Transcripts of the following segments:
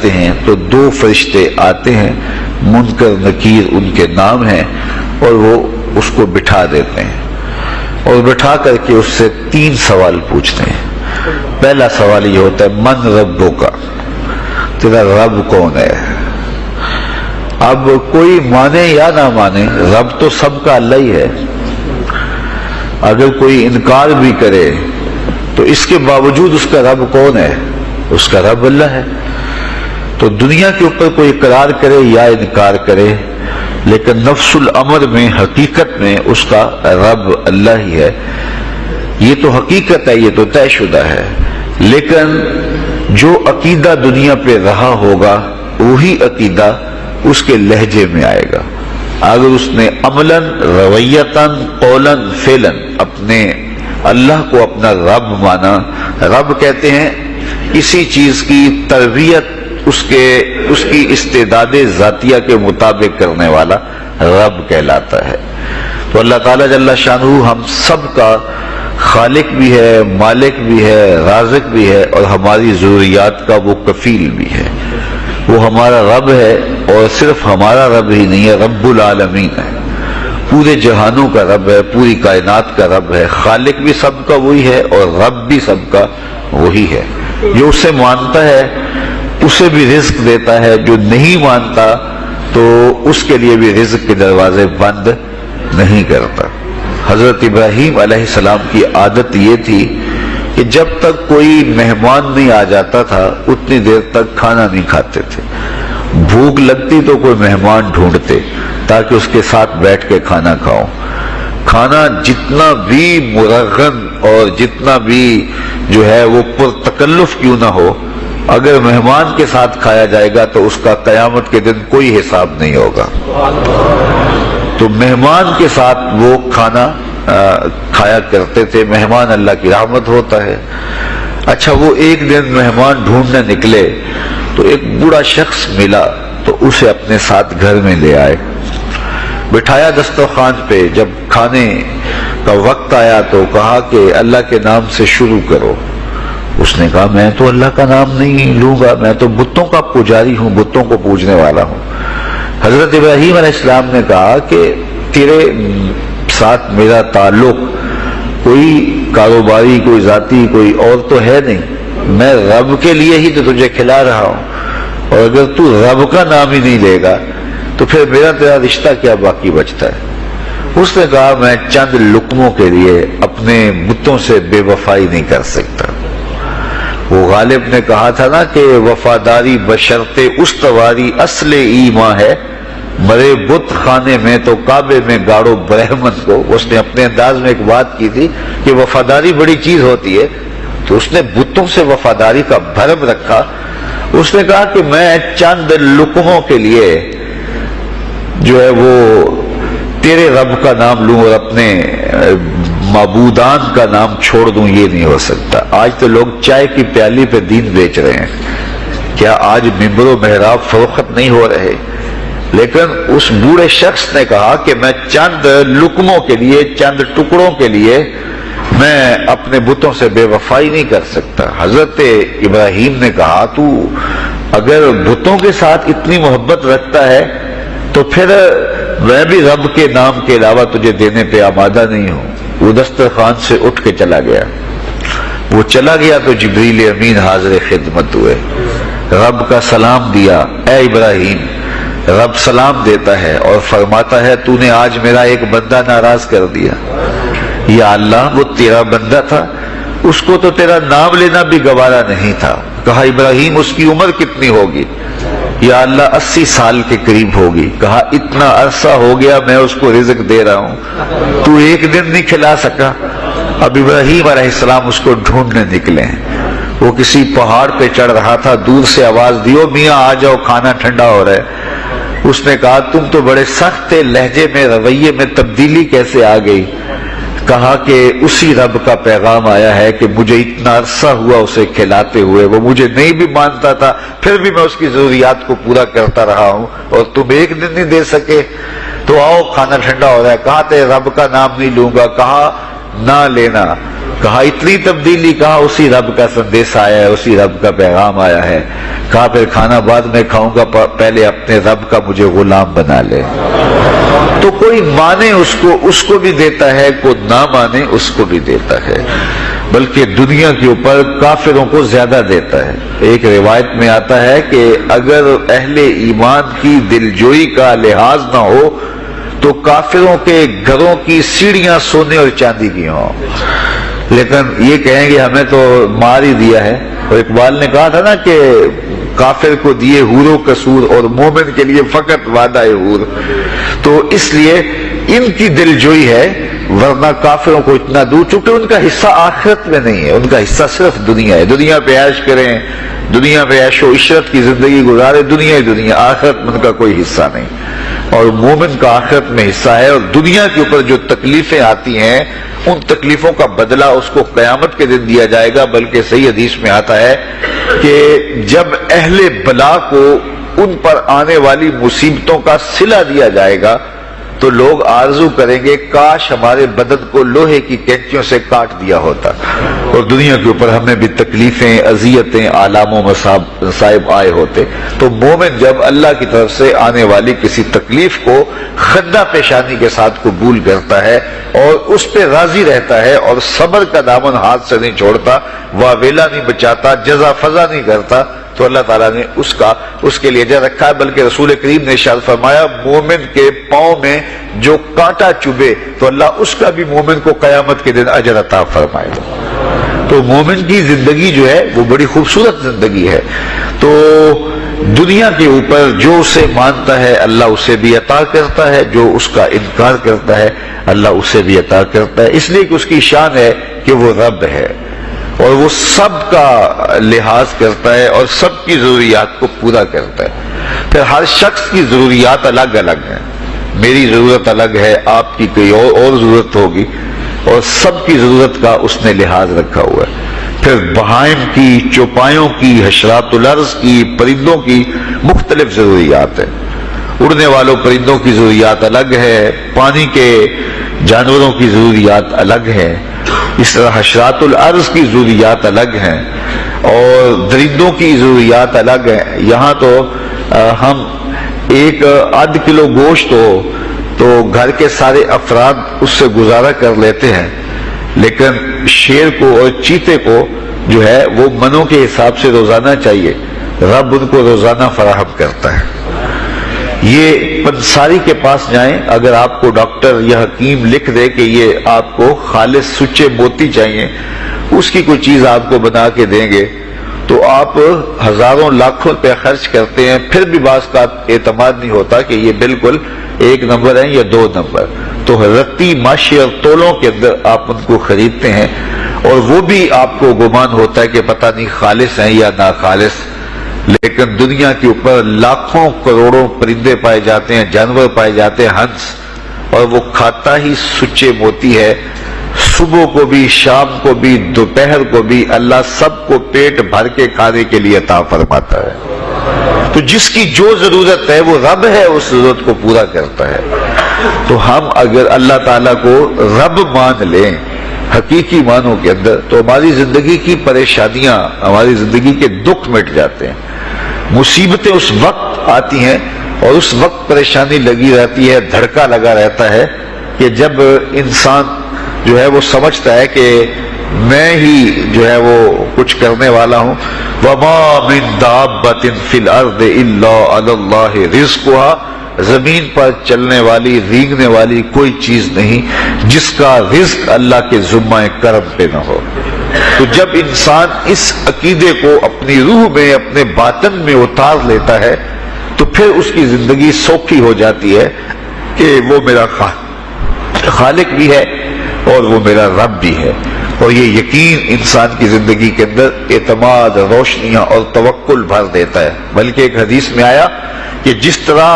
جاتے ہیں تو 2 فرشتے آتے ہیں، منکر نکیر ان کے نام ہیں، اور وہ اس کو بٹھا دیتے ہیں اور بٹھا کر کے اس سے 3 سوال پوچھتے ہیں۔ پہلا سوال یہ ہوتا ہے من ربک، تیرا رب کون ہے؟ اب کوئی مانے یا نہ مانے، رب تو سب کا اللہ ہی ہے۔ اگر کوئی انکار بھی کرے تو اس کے باوجود اس کا رب کون ہے؟ اس کا رب اللہ ہے۔ تو دنیا کے اوپر کوئی اقرار کرے یا انکار کرے، لیکن نفس الامر میں حقیقت میں اس کا رب اللہ ہی ہے۔ یہ تو حقیقت ہے، یہ تو طے شدہ ہے، لیکن جو عقیدہ دنیا پہ رہا ہوگا وہی عقیدہ اس کے لہجے میں آئے گا۔ اگر اس نے عملاً، رویتاً، قولاً، فعلاً اپنے اللہ کو اپنا رب مانا، رب کہتے ہیں کسی چیز کی تربیت اس کی استعداد ذاتیہ کے مطابق کرنے والا رب کہلاتا ہے۔ تو اللہ تعالیٰ جل شانہ ہم سب کا خالق بھی ہے، مالک بھی ہے، رازق بھی ہے، اور ہماری ضروریات کا وہ کفیل بھی ہے۔ وہ ہمارا رب ہے، اور صرف ہمارا رب ہی نہیں ہے، رب العالمین ہے، پورے جہانوں کا رب ہے، پوری کائنات کا رب ہے۔ خالق بھی سب کا وہی ہے اور رب بھی سب کا وہی ہے۔ جو اسے مانتا ہے اسے بھی رزق دیتا ہے، جو نہیں مانتا تو اس کے لیے بھی رزق کے دروازے بند نہیں کرتا۔ حضرت ابراہیم علیہ السلام کی عادت یہ تھی کہ جب تک کوئی مہمان نہیں آ جاتا تھا اتنی دیر تک کھانا نہیں کھاتے تھے۔ بھوک لگتی تو کوئی مہمان ڈھونڈتے تاکہ اس کے ساتھ بیٹھ کے کھانا کھاؤ۔ کھانا جتنا بھی مرغن اور جتنا بھی جو ہے وہ پرتکلف کیوں نہ ہو، اگر مہمان کے ساتھ کھایا جائے گا تو اس کا قیامت کے دن کوئی حساب نہیں ہوگا۔ تو مہمان کے ساتھ وہ کھانا کھایا کرتے تھے۔ مہمان اللہ کی رحمت ہوتا ہے۔ اچھا، وہ ایک دن مہمان ڈھونڈنے نکلے تو ایک بوڑھا شخص ملا تو اسے اپنے ساتھ گھر میں لے آئے، بٹھایا دسترخوان پہ۔ جب کھانے کا وقت آیا تو کہا کہ اللہ کے نام سے شروع کرو۔ اس نے کہا میں تو اللہ کا نام نہیں لوں گا، میں تو بتوں کا پجاری ہوں، بتوں کو پوجنے والا ہوں۔ حضرت ابراہیم علیہ السلام نے کہا کہ تیرے ساتھ میرا تعلق کوئی کاروباری، کوئی ذاتی، کوئی اور تو ہے نہیں، میں رب کے لیے ہی تو تجھے کھلا رہا ہوں، اور اگر تو رب کا نام ہی نہیں لے گا تو پھر میرا تیرا رشتہ کیا باقی بچتا ہے؟ اس نے کہا میں چند لقموں کے لیے اپنے بتوں سے بے وفائی نہیں کر سکتا۔ وہ غالب نے کہا تھا نا کہ وفاداری بشرط استواری اصل ایمان ہے، مرے بت خانے میں تو کعبے میں گاڑو برہمن کو۔ اس نے اپنے انداز میں ایک بات کی تھی کہ وفاداری بڑی چیز ہوتی ہے، تو اس نے بتوں سے وفاداری کا بھرم رکھا۔ اس نے کہا کہ میں چند لقموں کے لیے جو ہے وہ تیرے رب کا نام لوں اور اپنے معبودان کا نام چھوڑ دوں، یہ نہیں ہو سکتا۔ آج تو لوگ چائے کی پیالی پہ دین بیچ رہے ہیں، کیا آج ممبر و محراب فروخت نہیں ہو رہے؟ لیکن اس بوڑھے شخص نے کہا کہ میں چند لقموں کے لیے، چند ٹکڑوں کے لیے میں اپنے بتوں سے بے وفائی نہیں کر سکتا۔ حضرت ابراہیم نے کہا تو اگر بتوں کے ساتھ اتنی محبت رکھتا ہے تو پھر میں بھی رب کے نام کے علاوہ تجھے دینے پہ آمادہ نہیں ہوں۔ وہ دسترخوان سے اٹھ کے چلا گیا۔ وہ چلا گیا تو جبریل امین حاضر خدمت ہوئے، رب کا سلام دیا۔ اے ابراہیم، رب سلام دیتا ہے اور فرماتا ہے تو نے آج میرا ایک بندہ ناراض کر دیا۔ یا اللہ، وہ تیرا بندہ تھا، اس کو تو تیرا نام لینا بھی گوارا نہیں تھا۔ کہا ابراہیم اس کی عمر کتنی ہوگی؟ یا اللہ 80 سال کے قریب ہوگی۔ کہا اتنا عرصہ ہو گیا میں اس کو رزق دے رہا ہوں، تو ایک دن نہیں کھلا سکا۔ اب ابراہیم علیہ السلام اس کو ڈھونڈنے نکلے ہیں۔ وہ کسی پہاڑ پہ چڑھ رہا تھا، دور سے آواز دیو میاں آ جاؤ، کھانا ٹھنڈا ہو رہا ہے۔ اس نے کہا تم تو بڑے سخت تھے، لہجے میں، رویے میں تبدیلی کیسے آ گئی؟ کہا کہ اسی رب کا پیغام آیا ہے کہ مجھے اتنا عرصہ ہوا اسے کھلاتے ہوئے، وہ مجھے نہیں بھی مانتا تھا، پھر بھی میں اس کی ضروریات کو پورا کرتا رہا ہوں، اور تم ایک دن نہیں دے سکے، تو آؤ کھانا ٹھنڈا ہو رہا ہے۔ کہا تے رب کا نام نہیں لوں گا، کہا نہ لینا، کہا اتنی تبدیلی، کہا اسی رب کا سندیش آیا ہے، اسی رب کا پیغام آیا ہے. کہا پھر کھانا بعد میں کھاؤں گا، پہلے اپنے رب کا مجھے غلام بنا لے. تو کوئی مانے اس کو بھی دیتا ہے، کوئی نہ مانے اس کو بھی دیتا ہے، بلکہ دنیا کے اوپر کافروں کو زیادہ دیتا ہے. ایک روایت میں آتا ہے کہ اگر اہل ایمان کی دلجوئی کا لحاظ نہ ہو تو کافروں کے گھروں کی سیڑھیاں سونے اور چاندی کی ہوں، لیکن یہ کہیں گے ہمیں تو مار ہی دیا ہے. اور اقبال نے کہا تھا نا کہ کافر کو دیے حور و قصور اور مومن کے لیے فقط وعدہ حور. تو اس لیے ان کی دلجوئی ہے، ورنہ کافروں کو اتنا دور، چونکہ ان کا حصہ آخرت میں نہیں ہے، ان کا حصہ صرف دنیا ہے. دنیا پہ عیش کریں، دنیا پہ عیش و عشرت کی زندگی گزارے، دنیا ہی دنیا، آخرت میں ان کا کوئی حصہ نہیں. اور مومن کا آخرت میں حصہ ہے. اور دنیا کے اوپر جو تکلیفیں آتی ہیں ان تکلیفوں کا بدلہ اس کو قیامت کے دن دیا جائے گا. بلکہ صحیح حدیث میں آتا ہے کہ جب اہل بلا کو ان پر آنے والی مصیبتوں کا صلہ دیا جائے گا تو لوگ آرزو کریں گے کاش ہمارے بدن کو لوہے کی کینچیوں سے کاٹ دیا ہوتا. اور دنیا کے اوپر ہمیں بھی تکلیفیں، اذیتیں، آلام و مصائب آئے ہوتے. تو مومن جب اللہ کی طرف سے آنے والی کسی تکلیف کو خندہ پیشانی کے ساتھ قبول کرتا ہے اور اس پہ راضی رہتا ہے اور صبر کا دامن ہاتھ سے نہیں چھوڑتا، واویلا نہیں بچاتا، جزا فضا نہیں کرتا، تو اللہ تعالیٰ نے اس کے لیے اجر رکھا ہے. بلکہ رسول کریم نے ارشاد فرمایا مومن کے پاؤں میں جو کانٹا چبھے تو اللہ اس کا بھی مومن کو قیامت کے دن اجر عطا فرمائے گا. تو مومن کی زندگی جو ہے وہ بڑی خوبصورت زندگی ہے. تو دنیا کے اوپر جو اسے مانتا ہے اللہ اسے بھی عطا کرتا ہے، جو اس کا انکار کرتا ہے اللہ اسے بھی عطا کرتا ہے. اس لیے کہ اس کی شان ہے کہ وہ رب ہے اور وہ سب کا لحاظ کرتا ہے اور سب کی ضروریات کو پورا کرتا ہے. پھر ہر شخص کی ضروریات الگ الگ ہیں. میری ضرورت الگ ہے، آپ کی کوئی اور ضرورت ہوگی، اور سب کی ضرورت کا اس نے لحاظ رکھا ہوا ہے. پھر بہائم کی، چوپایوں کی، حشرات الارض کی، پرندوں کی مختلف ضروریات ہیں. اڑنے والوں پرندوں کی ضروریات الگ ہے، پانی کے جانوروں کی ضروریات الگ ہے، اس طرح حشرات الارض کی ضروریات الگ ہیں اور درندوں کی ضروریات الگ ہیں. یہاں تو ہم ایک آدھ کلو گوشت ہو تو گھر کے سارے افراد اس سے گزارا کر لیتے ہیں، لیکن شیر کو اور چیتے کو جو ہے وہ منوں کے حساب سے روزانہ چاہیے. رب ان کو روزانہ فراہم کرتا ہے. یہ پنساری کے پاس جائیں، اگر آپ کو ڈاکٹر یا حکیم لکھ دے کہ یہ آپ کو خالص سچے موتی چاہیے، اس کی کوئی چیز آپ کو بنا کے دیں گے تو آپ ہزاروں لاکھوں روپے خرچ کرتے ہیں، پھر بھی بعض کا اعتماد نہیں ہوتا کہ یہ بالکل 1 نمبر ہے یا 2 نمبر. تو رتی ماشی اور تولوں کے اندر آپ ان کو خریدتے ہیں اور وہ بھی آپ کو گمان ہوتا ہے کہ پتہ نہیں خالص ہیں یا ناخالص. لیکن دنیا کے اوپر لاکھوں کروڑوں پرندے پائے جاتے ہیں، جانور پائے جاتے ہیں، ہنس، اور وہ کھاتا ہی سچے موتی ہے. صبح کو بھی، شام کو بھی، دوپہر کو بھی اللہ سب کو پیٹ بھر کے کھانے کے لیے عطا فرماتا ہے. تو جس کی جو ضرورت ہے وہ رب ہے، اس ضرورت کو پورا کرتا ہے. تو ہم اگر اللہ تعالیٰ کو رب مان لیں حقیقی معنوں کے اندر تو ہماری زندگی کی پریشانیاں، ہماری زندگی کے دکھ مٹ جاتے ہیں. مصیبتیں اس وقت آتی ہیں اور اس وقت پریشانی لگی رہتی ہے، دھڑکا لگا رہتا ہے کہ جب انسان جو ہے وہ سمجھتا ہے کہ میں ہی جو ہے وہ کچھ کرنے والا ہوں. وَمَا مِن دَابَّةٍ فِي الْأَرْضِ إِلَّا عَلَى اللَّهِ رِزْقُهَا، زمین پر چلنے والی، رینگنے والی کوئی چیز نہیں جس کا رزق اللہ کے ذمہ کرم پہ نہ ہو. تو جب انسان اس عقیدے کو اپنی روح میں، اپنے باطن میں اتار لیتا ہے تو پھر اس کی زندگی سوکھی ہو جاتی ہے کہ وہ میرا خالق بھی ہے اور وہ میرا رب بھی ہے. اور یہ یقین انسان کی زندگی کے اندر اعتماد، روشنیاں اور توکل بھر دیتا ہے. بلکہ ایک حدیث میں آیا کہ جس طرح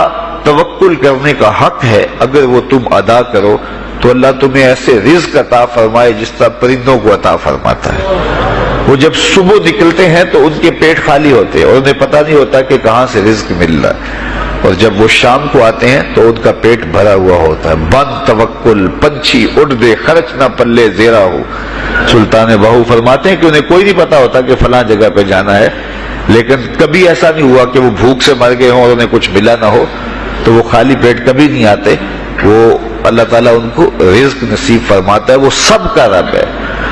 توکل کرنے کا حق ہے اگر وہ تم ادا کرو تو اللہ تمہیں ایسے رزق عطا فرمائے جس طرح پرندوں کو عطا فرماتا ہے. وہ جب صبح نکلتے ہیں تو ان کے پیٹ خالی ہوتے ہیں اور انہیں پتہ نہیں ہوتا کہ کہاں سے رزق مل رہا ہے. اور جب وہ شام کو آتے ہیں تو ان کا پیٹ بھرا ہوا ہوتا ہے. بند توکل پنچھی اڑ دے خرچ نہ پلے زیرا ہو. سلطان باہو فرماتے ہیں کہ انہیں کوئی نہیں پتا ہوتا کہ فلاں جگہ پہ جانا ہے، لیکن کبھی ایسا نہیں ہوا کہ وہ بھوک سے مر گئے ہوں اور انہیں کچھ ملا نہ ہو، تو وہ خالی پیٹ کبھی نہیں آتے. وہ اللہ تعالیٰ ان کو رزق نصیب فرماتا ہے، وہ سب کا رب ہے.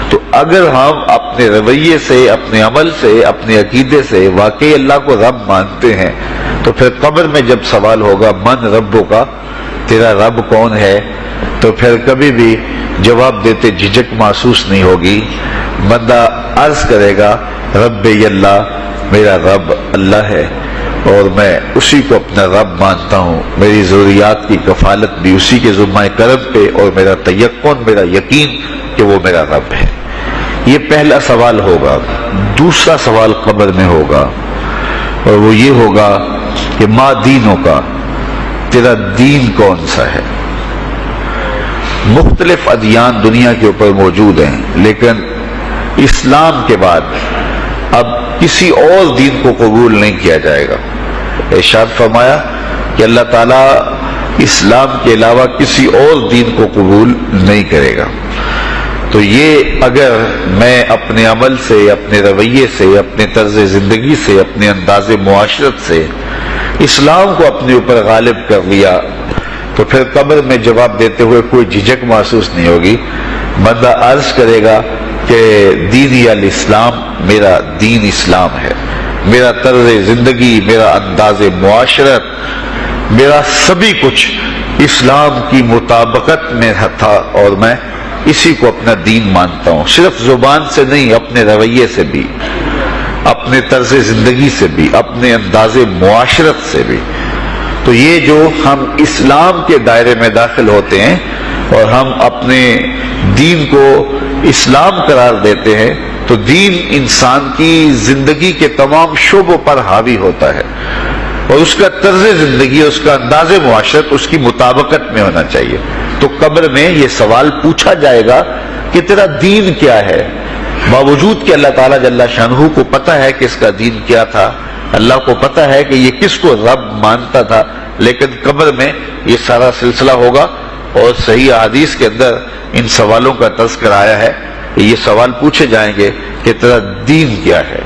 تو اگر ہم اپنے رویے سے، اپنے عمل سے، اپنے عقیدے سے واقعی اللہ کو رب مانتے ہیں تو پھر قبر میں جب سوال ہوگا من ربو کا، تیرا رب کون ہے، تو پھر کبھی بھی جواب دیتے جھجک محسوس نہیں ہوگی. بندہ عرض کرے گا رب اللہ، میرا رب اللہ ہے اور میں اسی کو اپنا رب مانتا ہوں. میری ضروریات کی کفالت بھی اسی کے ذمہ کرم پہ، اور میرا تیقن، میرا یقین کہ وہ میرا رب ہے. یہ پہلا سوال ہوگا. دوسرا سوال قبر میں ہوگا اور وہ یہ ہوگا کہ ما دینوں کا، تیرا دین کون سا ہے. مختلف ادیان دنیا کے اوپر موجود ہیں، لیکن اسلام کے بعد اب کسی اور دین کو قبول نہیں کیا جائے گا. ارشاد فرمایا کہ اللہ تعالیٰ اسلام کے علاوہ کسی اور دین کو قبول نہیں کرے گا. تو یہ اگر میں اپنے عمل سے، اپنے رویے سے، اپنے طرز زندگی سے، اپنے انداز معاشرت سے اسلام کو اپنے اوپر غالب کر لیا تو پھر قبر میں جواب دیتے ہوئے کوئی جھجک محسوس نہیں ہوگی. بندہ عرض کرے گا کہ دینی الاسلام، میرا دین اسلام ہے، میرا طرز زندگی، میرا انداز معاشرت، میرا سبھی کچھ اسلام کی مطابقت میں تھا اور میں اسی کو اپنا دین مانتا ہوں. صرف زبان سے نہیں، اپنے رویے سے بھی، اپنے طرز زندگی سے بھی، اپنے انداز معاشرت سے بھی. تو یہ جو ہم اسلام کے دائرے میں داخل ہوتے ہیں اور ہم اپنے دین کو اسلام قرار دیتے ہیں تو دین انسان کی زندگی کے تمام شعبوں پر حاوی ہوتا ہے اور اس کا طرز زندگی، اس کا انداز معاشرت اس کی مطابقت میں ہونا چاہیے. تو قبر میں یہ سوال پوچھا جائے گا کہ تیرا دین کیا ہے، باوجود کہ اللہ تعالیٰ جل شانہ کو پتہ ہے کہ اس کا دین کیا تھا، اللہ کو پتہ ہے کہ یہ کس کو رب مانتا تھا، لیکن قبر میں یہ سارا سلسلہ ہوگا. اور صحیح احادیث کے اندر ان سوالوں کا تذکر آیا ہے کہ یہ سوال پوچھے جائیں گے کہ تیرا دین کیا ہے.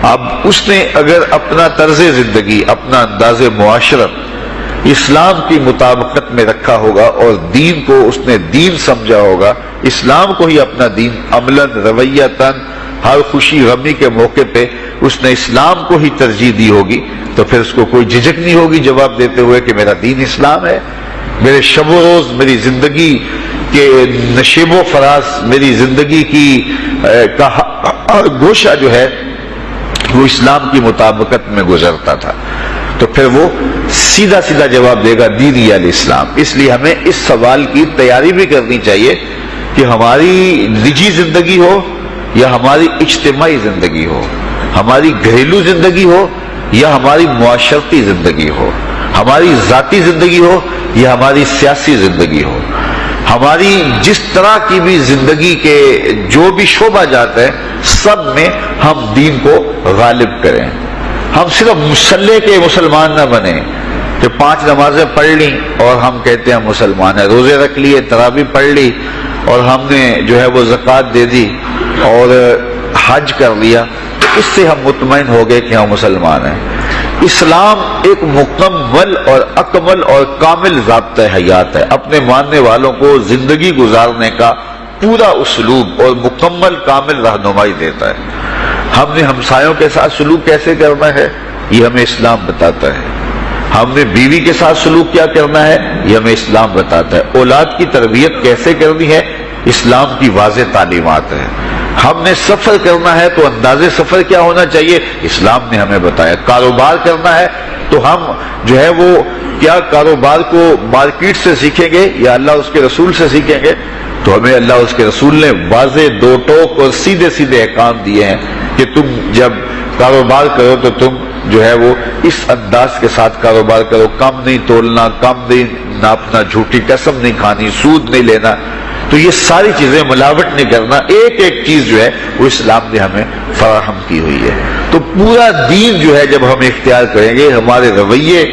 اب اس نے اگر اپنا طرز زندگی، اپنا انداز معاشرت اسلام کی مطابقت میں رکھا ہوگا اور دین کو اس نے دین سمجھا ہوگا، اسلام کو ہی اپنا دین، عملاً، رویتاً، ہر خوشی غمی کے موقع پہ اس نے اسلام کو ہی ترجیح دی ہوگی، تو پھر اس کو کوئی جھجک نہیں ہوگی جواب دیتے ہوئے کہ میرا دین اسلام ہے. میرے شب و روز، میری زندگی کے نشیب و فراز، میری زندگی کی گوشہ جو ہے وہ اسلام کی مطابقت میں گزرتا تھا. تو پھر وہ سیدھا سیدھا جواب دے گا دینی الاسلام. اس لیے ہمیں اس سوال کی تیاری بھی کرنی چاہیے کہ ہماری نجی زندگی ہو یا ہماری اجتماعی زندگی ہو، ہماری گھریلو زندگی ہو یا ہماری معاشرتی زندگی ہو، ہماری ذاتی زندگی ہو یا ہماری سیاسی زندگی ہو، ہماری جس طرح کی بھی زندگی کے جو بھی شعبہ جات ہے، سب میں ہم دین کو غالب کریں. ہم صرف مسلح کے مسلمان نہ بنیں کہ 5 نمازیں پڑھ لی اور ہم کہتے ہیں مسلمان ہیں، روزے رکھ لیے، تراویح پڑھ لی اور ہم نے جو ہے وہ زکوٰۃ دے دی اور حج کر لیا، تو اس سے ہم مطمئن ہو گئے کہ ہم مسلمان ہیں. اسلام ایک مکمل اور اکمل اور کامل ضابطہ حیات ہے، اپنے ماننے والوں کو زندگی گزارنے کا پورا اسلوب اور مکمل کامل رہنمائی دیتا ہے. ہم نے ہمسایوں کے ساتھ سلوک کیسے کرنا ہے یہ ہمیں اسلام بتاتا ہے. ہم نے بیوی کے ساتھ سلوک کیا کرنا ہے یہ ہمیں اسلام بتاتا ہے. اولاد کی تربیت کیسے کرنی ہے اسلام کی واضح تعلیمات ہے. ہم نے سفر کرنا ہے تو انداز سفر کیا ہونا چاہیے اسلام نے ہمیں بتایا. کاروبار کرنا ہے تو ہم جو ہے وہ کیا کاروبار کو مارکیٹ سے سیکھیں گے یا اللہ اس کے رسول سے سیکھیں گے، تو ہمیں اللہ اس کے رسول نے واضح 2 ٹوک اور سیدھے سیدھے احکام دیے ہیں کہ تم جب کاروبار کرو تو تم جو ہے وہ اس انداز کے ساتھ کاروبار کرو، کم نہیں تولنا، کم نہیں ناپنا، جھوٹی قسم نہیں کھانی، سود نہیں لینا. تو یہ ساری چیزیں، ملاوٹ نہیں کرنا، ایک ایک چیز جو ہے وہ اسلام نے ہمیں فراہم کی ہوئی ہے. تو پورا دین جو ہے جب ہم اختیار کریں گے، ہمارے رویے،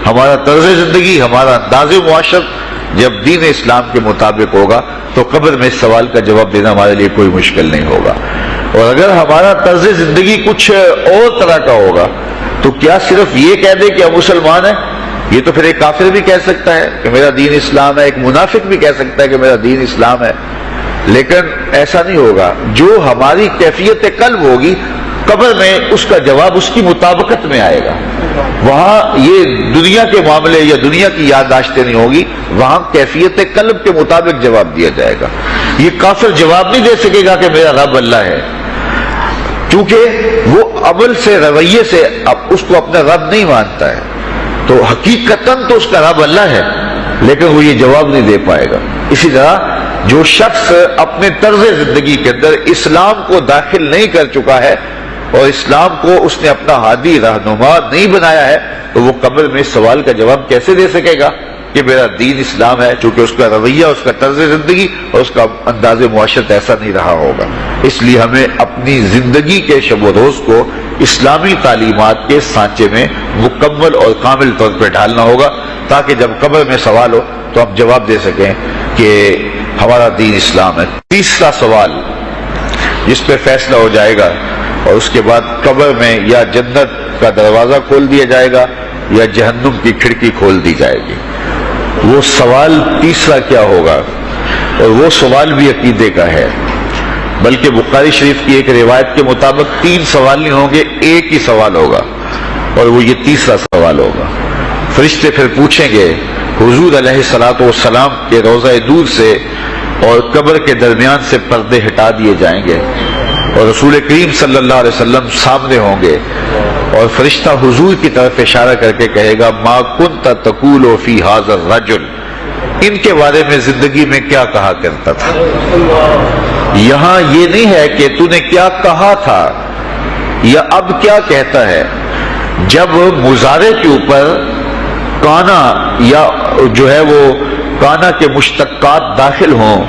ہمارا طرز زندگی، ہمارا انداز معاشرت جب دین اسلام کے مطابق ہوگا تو قبر میں اس سوال کا جواب دینا ہمارے لیے کوئی مشکل نہیں ہوگا. اور اگر ہمارا طرز زندگی کچھ اور طرح کا ہوگا تو کیا صرف یہ کہہ دے کہ ہم مسلمان ہیں؟ یہ تو پھر ایک کافر بھی کہہ سکتا ہے کہ میرا دین اسلام ہے، ایک منافق بھی کہہ سکتا ہے کہ میرا دین اسلام ہے. لیکن ایسا نہیں ہوگا. جو ہماری کیفیت قلب ہوگی قبر میں اس کا جواب اس کی مطابقت میں آئے گا. وہاں یہ دنیا کے معاملے یا دنیا کی یادداشتیں نہیں ہوگی، وہاں کیفیت قلب کے مطابق جواب دیا جائے گا. یہ کافر جواب نہیں دے سکے گا کہ میرا رب اللہ ہے، کیونکہ وہ عمل سے، رویے سے اس کو اپنا رب نہیں مانتا ہے. تو حقیقتاً تو اس کا رب اللہ ہے، لیکن وہ یہ جواب نہیں دے پائے گا. اسی طرح جو شخص اپنے طرز زندگی کے اندر اسلام کو داخل نہیں کر چکا ہے اور اسلام کو اس نے اپنا ہادی رہنما نہیں بنایا ہے، تو وہ قبر میں اس سوال کا جواب کیسے دے سکے گا کہ میرا دین اسلام ہے، چونکہ اس کا رویہ، اس کا طرز زندگی اور اس کا انداز معاشرت ایسا نہیں رہا ہوگا. اس لیے ہمیں اپنی زندگی کے شب و روز کو اسلامی تعلیمات کے سانچے میں مکمل اور کامل طور پہ ڈھالنا ہوگا، تاکہ جب قبر میں سوال ہو تو ہم جواب دے سکیں کہ ہمارا دین اسلام ہے. تیسرا سوال جس پہ فیصلہ ہو جائے گا اور اس کے بعد قبر میں یا جنت کا دروازہ کھول دیا جائے گا یا جہنم کی کھڑکی کھول دی جائے گی. وہ سوال تیسرا کیا ہوگا؟ اور وہ سوال بھی عقیدے کا ہے، بلکہ بخاری شریف کی ایک روایت کے مطابق 3 سوال نہیں ہوں گے، ایک ہی سوال ہوگا، اور وہ یہ تیسرا سوال ہوگا. فرشتے پھر پوچھیں گے حضور علیہ الصلوۃ والسلام کے روضہ دور سے اور قبر کے درمیان سے پردے ہٹا دیے جائیں گے اور رسول کریم صلی اللہ علیہ وسلم سامنے ہوں گے، اور فرشتہ حضور کی طرف اشارہ کر کے کہے گا ما کنت تقول فی ھذا الرجل، ان کے بارے میں زندگی میں کیا کہا کرتا تھا. یہاں یہ نہیں ہے کہ تو نے کیا کہا تھا یا اب کیا کہتا ہے. جب مضارع کے اوپر کانا یا جو ہے وہ کانا کے مشتقات داخل ہوں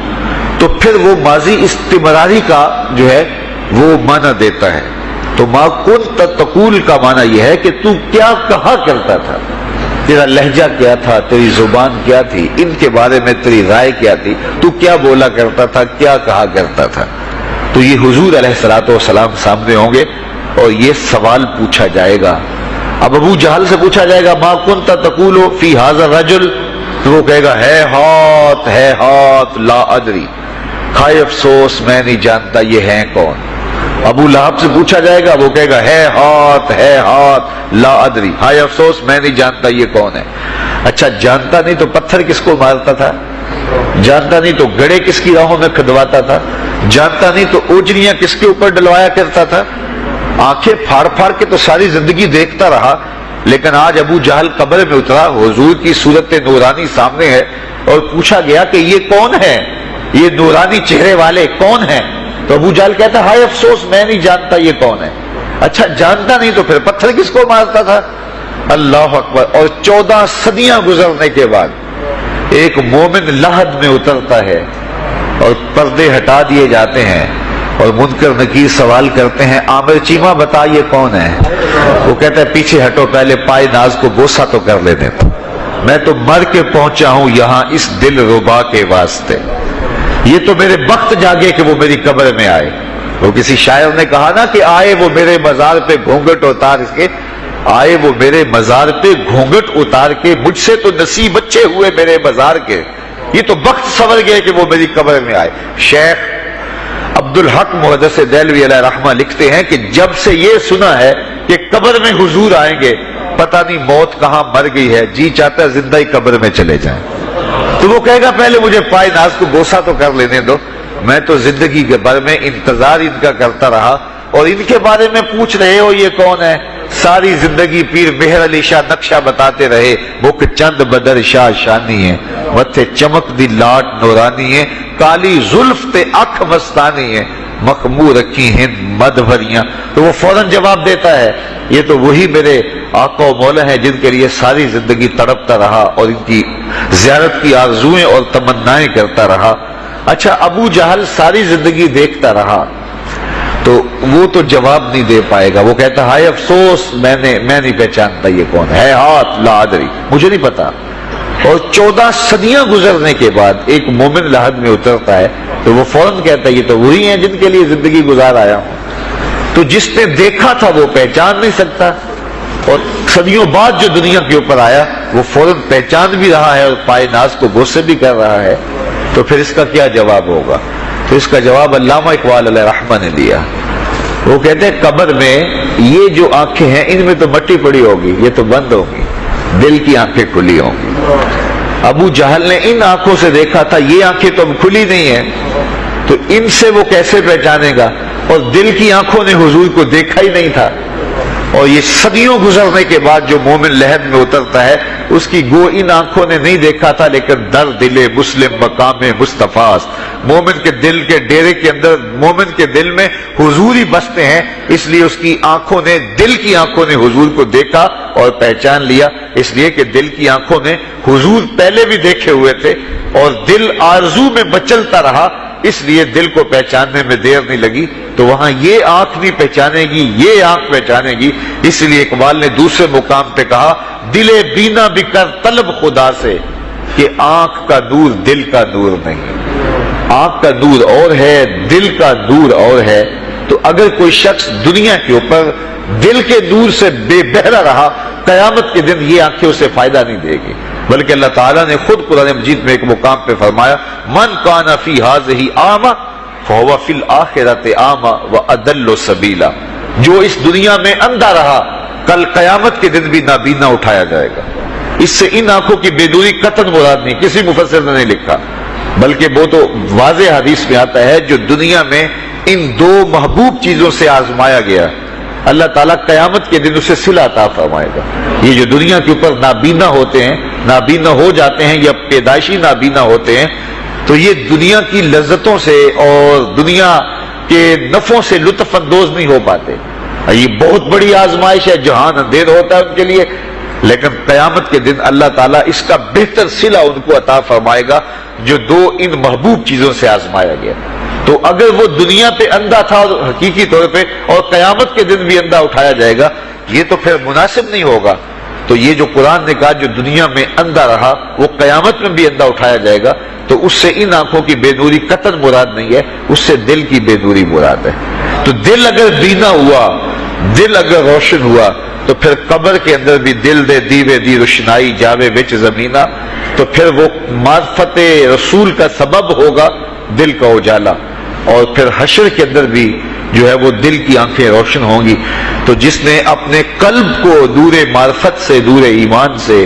تو پھر وہ ماضی استمراری کا جو ہے وہ معنی دیتا ہے. تو ما کنت تقول کا معنی یہ ہے کہ تو کیا کہا کرتا تھا، تیرا لہجہ کیا تھا، تیری زبان کیا تھی، ان کے بارے میں تیری رائے کیا تھی، تو کیا بولا کرتا تھا، کیا کہا کرتا تھا. تو یہ حضور علیہ الصلوۃ والسلام سامنے ہوں گے اور یہ سوال پوچھا جائے گا. اب ابو جہل سے پوچھا جائے گا ما کنت تقول فی ھذا الرجل، تو وہ کہے گا ہے ہاتھ لا ادری، ہائے افسوس میں نہیں جانتا یہ ہیں کون. ابو لہب سے پوچھا جائے گا، وہ کہے گا ہے ہاتھ لا ادری، ہائے افسوس میں نہیں جانتا یہ کون ہے. اچھا جانتا نہیں تو پتھر کس کو مارتا تھا، جانتا نہیں تو گڑے کس کی راہوں میں کھدواتا تھا، جانتا نہیں تو اوجریاں کس کے اوپر ڈلوایا کرتا تھا. آنکھیں پھاڑ پھاڑ کے تو ساری زندگی دیکھتا رہا، لیکن آج ابو جہل قبر میں اترا، حضور کی صورت نورانی سامنے ہے اور پوچھا گیا کہ یہ کون ہے، یہ نورانی چہرے والے کون ہیں؟ تو ابو جہل کہتا ہے ہائے افسوس میں نہیں جانتا یہ کون ہے. اچھا جانتا نہیں تو پھر پتھر کس کو مارتا تھا؟ اللہ اکبر. اور 14 صدیاں گزرنے کے بعد ایک مومن لحد میں اترتا ہے اور پردے ہٹا دیے جاتے ہیں اور منکر نکیر سوال کرتے ہیں عامر چیمہ بتا یہ کون ہے. وہ کہتا ہے پیچھے ہٹو، پہلے پائے ناز کو بوسہ تو کر لینے دو، میں تو مر کے پہنچا ہوں یہاں اس دل ربا کے واسطے. یہ تو میرے وقت جاگے کہ وہ میری قبر میں آئے. وہ کسی شاعر نے کہا نا کہ آئے وہ میرے مزار پہ گھونگھٹ اتار کے، آئے وہ میرے مزار پہ گھونگھٹ اتار کے، مجھ سے تو نصیب اچھے ہوئے میرے مزار کے، یہ تو وقت سنور گئے کہ وہ میری قبر میں آئے. شیخ عبدالحق محدث دہلوی علیہ رحمہ لکھتے ہیں کہ جب سے یہ سنا ہے کہ قبر میں حضور آئیں گے، پتہ نہیں موت کہاں مر گئی ہے، جی چاہتا ہے زندہ ہی قبر میں چلے جائیں. تو وہ کہے گا پہلے مجھے پائے ناز کو بوسہ تو کر لینے دو، میں تو زندگی کے بھر میں انتظار ان کا کرتا رہا اور ان کے بارے میں پوچھ رہے ہو یہ کون ہے. ساری زندگی پیر مہر علی شاہ نقشہ بتاتے رہے، مکھ چند بدر شاہ شانی ہے، متھے چمک دی لاٹ نورانی ہے، کالی زلف تے اکھ مستانی ہے، مخمور رکھی ہند مد بھریاں. تو وہ فوراً جواب دیتا ہے یہ تو وہی میرے آقا و مولا ہیں جن کے لیے ساری زندگی تڑپتا رہا اور ان کی زیارت کی آرزوئیں اور تمنائیں کرتا رہا. اچھا ابو جہل ساری زندگی دیکھتا رہا تو وہ تو جواب نہیں دے پائے گا، وہ کہتا ہائے افسوس میں نہیں پہچانتا یہ کون ہے، ہاتھ لا ادری، مجھے نہیں پتا۔ اور 14 صدیاں گزرنے کے بعد ایک مومن لحد میں اترتا ہے تو وہ فوراً کہتا ہے یہ تو وہی ہیں جن کے لیے زندگی گزار آیا ہوں۔ تو جس نے دیکھا تھا وہ پہچان نہیں سکتا، اور صدیوں بعد جو دنیا کے اوپر آیا وہ فوراً پہچان بھی رہا ہے اور پائے ناز کو غصے بھی کر رہا ہے۔ تو پھر اس کا کیا جواب ہوگا؟ تو اس کا جواب علامہ اقبال علیہ رحمہ نے دیا۔ وہ کہتے ہیں قبر میں یہ جو آنکھیں ہیں ان میں تو مٹی پڑی ہوگی، یہ تو بند ہوگی، دل کی آنکھیں کھلی ہوں گی۔ ابو جہل نے ان آنکھوں سے دیکھا تھا، یہ آنکھیں تو اب کھلی نہیں ہیں، تو ان سے وہ کیسے پہچانے گا؟ اور دل کی آنکھوں نے حضور کو دیکھا ہی نہیں تھا۔ اور یہ صدیوں گزرنے کے بعد جو مومن لحد میں اترتا ہے اس کی گو ان آنکھوں نے نہیں دیکھا تھا، لیکن در دل مسلم مقام مصطفیٰ، مومن کے دل کے ڈیرے کے اندر مومن کے دل میں حضور ہی بستے ہیں، اس لیے اس کی آنکھوں نے، دل کی آنکھوں نے حضور کو دیکھا اور پہچان لیا، اس لیے کہ دل کی آنکھوں نے حضور پہلے بھی دیکھے ہوئے تھے اور دل آرزو میں مچلتا رہا، اس لیے دل کو پہچاننے میں دیر نہیں لگی۔ تو وہاں یہ آنکھ نہیں پہچانے گی، یہ آنکھ پہچانے گی۔ اس لیے اقبال نے دوسرے مقام پہ کہا دل بینا بھی کر طلب خدا سے کہ آنکھ کا نور دل کا نور نہیں۔ آنکھ کا نور اور ہے، دل کا نور اور ہے۔ تو اگر کوئی شخص دنیا کے اوپر دل کے نور سے بے بہرا رہا، قیامت کے دن یہ آنکھیں اسے فائدہ نہیں دے گی، بلکہ اللہ تعالیٰ نے خود قرآن مجید میں ایک مقام پہ فرمایا من کان فی ہذہ اعمی فہو فی الآخرۃ اعمی واضل سبیلا، جو اس دنیا میں اندھا رہا کل قیامت کے دن بھی نابینا اٹھایا جائے گا۔ اس سے ان آنکھوں کی بے نوری قطعاً مراد نہیں، کسی مفسر نے نہیں لکھا، بلکہ وہ تو واضح حدیث میں آتا ہے جو دنیا میں ان دو محبوب چیزوں سے آزمایا گیا، اللہ تعالیٰ قیامت کے دن اسے صلہ عطا فرمائے گا۔ یہ جو دنیا کے اوپر نابینا ہوتے ہیں، نابینا ہو جاتے ہیں یا پیدائشی نابینا ہوتے ہیں، تو یہ دنیا کی لذتوں سے اور دنیا کے نفعوں سے لطف اندوز نہیں ہو پاتے۔ یہ بہت بڑی آزمائش ہے، جہان اندھیر ہوتا ہے ان کے لیے، لیکن قیامت کے دن اللہ تعالیٰ اس کا بہتر صلہ ان کو عطا فرمائے گا جو دو ان محبوب چیزوں سے آزمایا گیا۔ تو اگر وہ دنیا پہ اندھا تھا حقیقی طور پہ اور قیامت کے دن بھی اندھا اٹھایا جائے گا، یہ تو پھر مناسب نہیں ہوگا۔ تو یہ جو قرآن نے کہا جو دنیا میں اندھا رہا وہ قیامت میں بھی اندھا اٹھایا جائے گا، تو اس سے ان آنکھوں کی بے نوری قطعاً مراد نہیں ہے، اس سے دل کی بے نوری مراد ہے۔ تو دل اگر بینا ہوا، دل اگر روشن ہوا، تو پھر قبر کے اندر بھی دل دے دیوے دی روشنائی جاوے وچ زمینہ، تو پھر وہ معرفت رسول کا سبب ہوگا دل کا اجالا، اور پھر حشر کے اندر بھی جو ہے وہ دل کی آنکھیں روشن ہوں گی۔ تو جس نے اپنے قلب کو نور معرفت سے، نور ایمان سے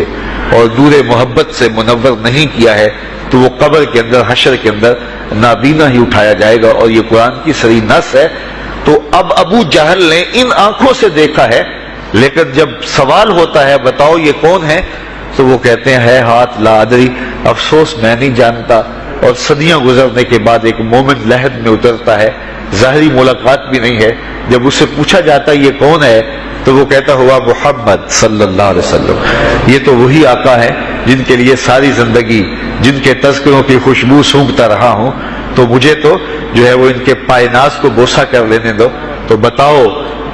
اور نور محبت سے منور نہیں کیا ہے، تو وہ قبر کے اندر، حشر کے اندر نابینا ہی اٹھایا جائے گا، اور یہ قرآن کی صریح نص ہے۔ تو اب ابو جہل نے ان آنکھوں سے دیکھا ہے، لیکن جب سوال ہوتا ہے بتاؤ یہ کون ہے، تو وہ کہتے ہیں ہے ہاتھ لا ادری، افسوس میں نہیں جانتا۔ اور صدیاں گزرنے کے بعد ایک مومن لحد میں اترتا ہے، ظاہری ملاقات بھی نہیں ہے، جب اس سے پوچھا جاتا ہے یہ کون ہے، تو وہ کہتا ہوا محمد صلی اللہ علیہ وسلم، یہ تو وہی آقا ہے جن کے لیے ساری زندگی، جن کے تذکروں کی خوشبو سونگھتا رہا ہوں، تو مجھے تو جو ہے وہ ان کے پائے ناز کو بوسہ کر لینے دو۔ تو بتاؤ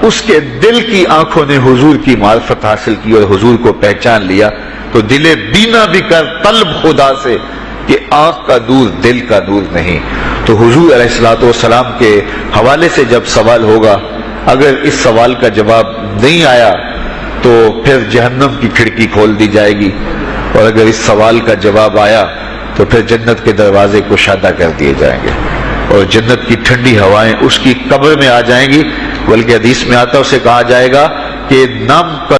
اس کے دل کی آنکھوں نے حضور کی معرفت حاصل کی اور حضور کو پہچان لیا، تو دل بینا بھی کر طلب خدا سے کہ آنکھ کا نور دل کا نور نہیں۔ تو حضور علیہ الصلوۃ والسلام کے حوالے سے جب سوال ہوگا، اگر اس سوال کا جواب نہیں آیا تو پھر جہنم کی کھڑکی کھول دی جائے گی، اور اگر اس سوال کا جواب آیا تو پھر جنت کے دروازے کشادہ کر دیے جائیں گے، اور جنت کی ٹھنڈی ہوائیں اس کی قبر میں آ جائیں گی، بلکہ حدیث میں آتا اسے کہا جائے گا کہ نم